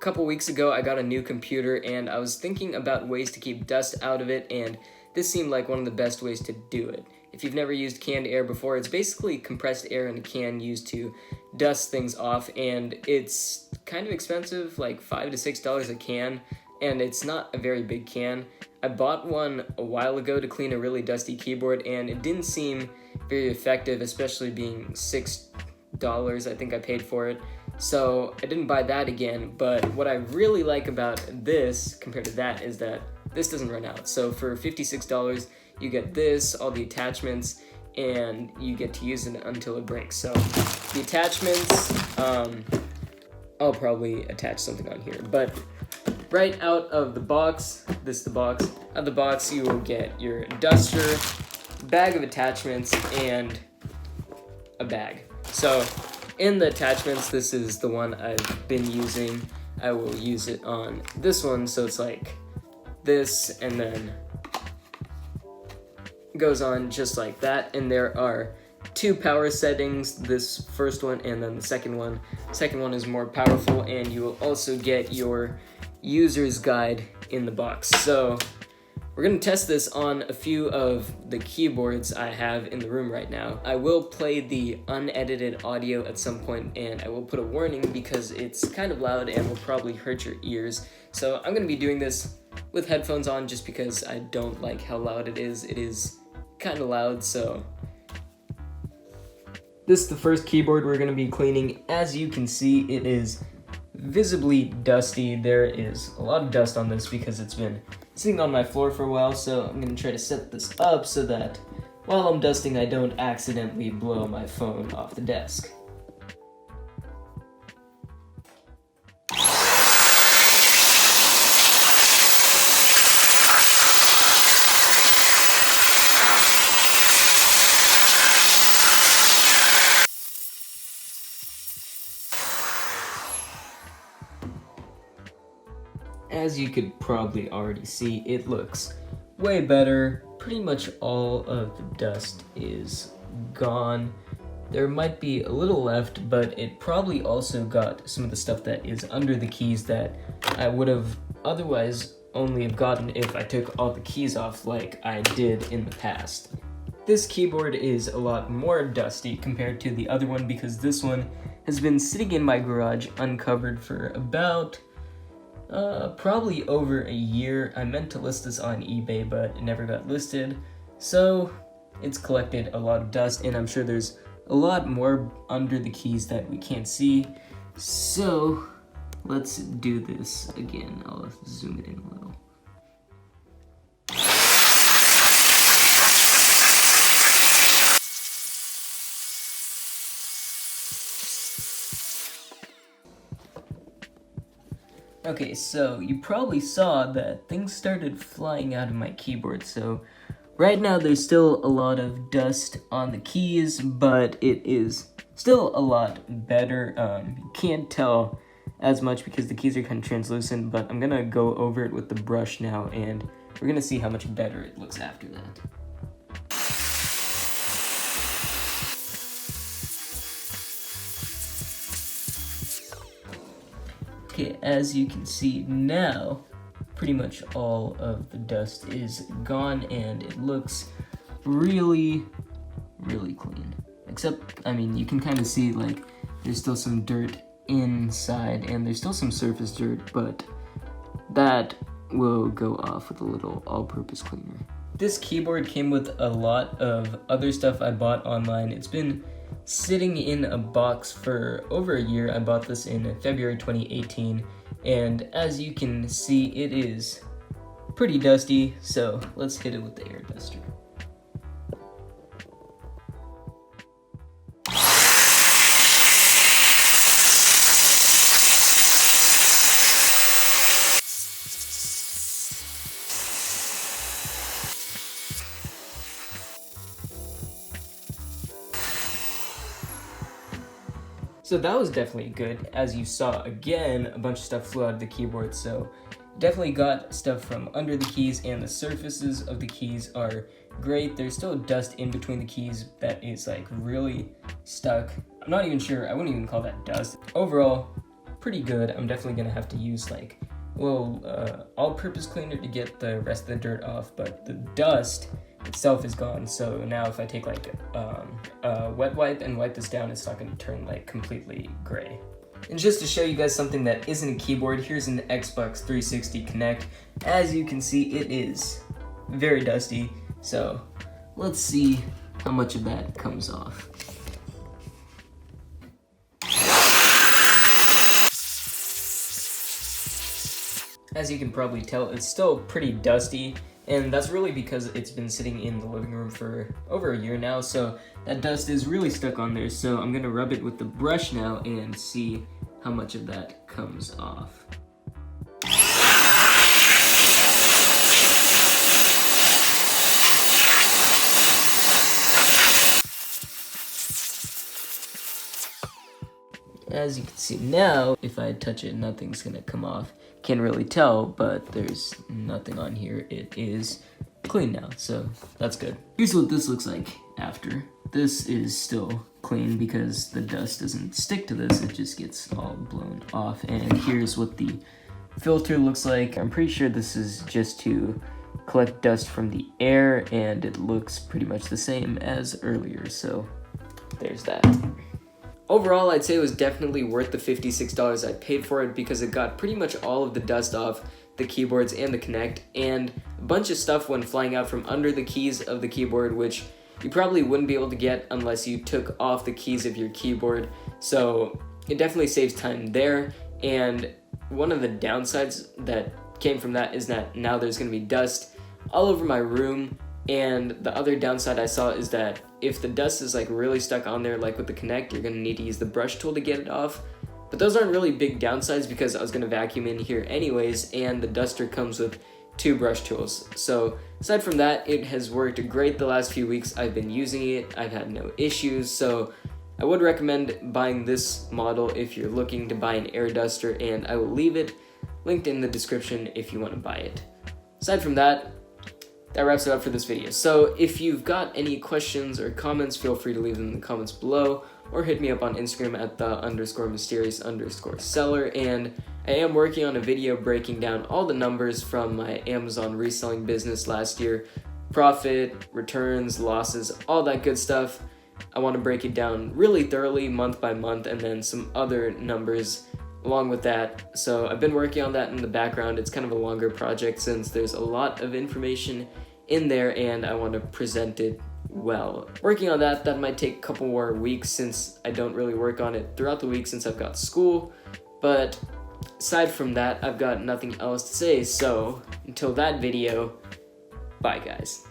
couple weeks ago I got a new computer and I was thinking about ways to keep dust out of it, and this seemed like one of the best ways to do it. If you've never used canned air before, it's basically compressed air in a can used to dust things off, and it's kind of expensive, like $5 to $6 a can, and it's not a very big can. I bought one a while ago to clean a really dusty keyboard, and it didn't seem very effective, especially being $6 I think I paid for it. So I didn't buy that again, but what I really like about this compared to that is that this doesn't run out. So for $56, you get this, all the attachments, and you get to use it until it breaks. So the attachments, I'll probably attach something on here, but right out of the box, this is the box, out of the box you will get your duster, bag of attachments, and a bag. So in the attachments, this is the one I've been using. I will use it on this one, so it's like this, and then goes on just like that. And there are two power settings, this first one and then the second one. Second one is more powerful, and you will also get your user's guide in the box. So we're going to test this on a few of the keyboards I have in the room right now. I will play the unedited audio at some point, and I will put a warning because it's kind of loud and will probably hurt your ears. So I'm going to be doing this with headphones on just because I don't like how loud it is. It is kind of loud, so this is the first keyboard we're going to be cleaning. As you can see, it is visibly dusty. There is a lot of dust on this because it's been sitting on my floor for a while, so I'm going to try to set this up so that while I'm dusting, I don't accidentally blow my phone off the desk. As you could probably already see, it looks way better. Pretty much all of the dust is gone. There might be a little left, but it probably also got some of the stuff that is under the keys that I would have otherwise only have gotten if I took all the keys off like I did in the past. This keyboard is a lot more dusty compared to the other one because this one has been sitting in my garage uncovered for about probably over a year. I meant to list this on eBay, but it never got listed. So it's collected a lot of dust, and I'm sure there's a lot more under the keys that we can't see. So let's do this again. I'll zoom it in a little. Okay, so you probably saw that things started flying out of my keyboard, so right now there's still a lot of dust on the keys, but it is still a lot better. You can't tell as much because the keys are kind of translucent, but I'm gonna go over it with the brush now, and we're gonna see how much better it looks after that. Okay, as you can see now, pretty much all of the dust is gone, and it looks really, really clean. Except, I mean, you can kind of see, like, there's still some dirt inside, and there's still some surface dirt, but that will go off with a little all-purpose cleaner. This keyboard came with a lot of other stuff I bought online. It's been sitting in a box for over a year. I bought this in February 2018, and as you can see, it is pretty dusty, so let's hit it with the air duster. So that was definitely good. As you saw, again, a bunch of stuff flew out of the keyboard, so definitely got stuff from under the keys, and the surfaces of the keys are great. There's still dust in between the keys that is like really stuck. I'm not even sure, I wouldn't even call that dust. Overall, pretty good. I'm definitely gonna have to use like a little all-purpose cleaner to get the rest of the dirt off, but the dust itself is gone. So now if I take like a wet wipe and wipe this down, it's not gonna turn like completely gray. And just to show you guys something that isn't a keyboard, here's an Xbox 360 Connect. As you can see, it is very dusty. So let's see how much of that comes off. As you can probably tell, it's still pretty dusty, and that's really because it's been sitting in the living room for over a year now, so that dust is really stuck on there. So I'm gonna rub it with the brush now and see how much of that comes off. As you can see now, if I touch it, nothing's gonna come off. Can't really tell, but there's nothing on here. It is clean now, so that's good. Here's what this looks like after. This is still clean because the dust doesn't stick to this, it just gets all blown off. And here's what the filter looks like. I'm pretty sure this is just to collect dust from the air, and it looks pretty much the same as earlier, so there's that. Overall, I'd say it was definitely worth the $56 I paid for it because it got pretty much all of the dust off the keyboards and the Kinect, and a bunch of stuff went flying out from under the keys of the keyboard, which you probably wouldn't be able to get unless you took off the keys of your keyboard. So it definitely saves time there, and one of the downsides that came from that is that now there's going to be dust all over my room. And the other downside I saw is that if the dust is like really stuck on there, like with the Kinect, you're gonna need to use the brush tool to get it off. But those aren't really big downsides because I was gonna vacuum in here anyways, and the duster comes with 2 brush tools. So aside from that, it has worked great the last few weeks I've been using it. I've had no issues, so I would recommend buying this model if you're looking to buy an air duster, and I will leave it linked in the description if you want to buy it. Aside from that, that wraps it up for this video. So if you've got any questions or comments, feel free to leave them in the comments below, or hit me up on Instagram at the_mysterious_seller. And I am working on a video breaking down all the numbers from my Amazon reselling business last year. Profit, returns, losses, all that good stuff. I want to break it down really thoroughly month by month, and then some other numbers along with that. So I've been working on that in the background. It's kind of a longer project since there's a lot of information in there and I want to present it well. Working on that might take a couple more weeks since I don't really work on it throughout the week since I've got school. But aside from that, I've got nothing else to say. So until that video, bye guys.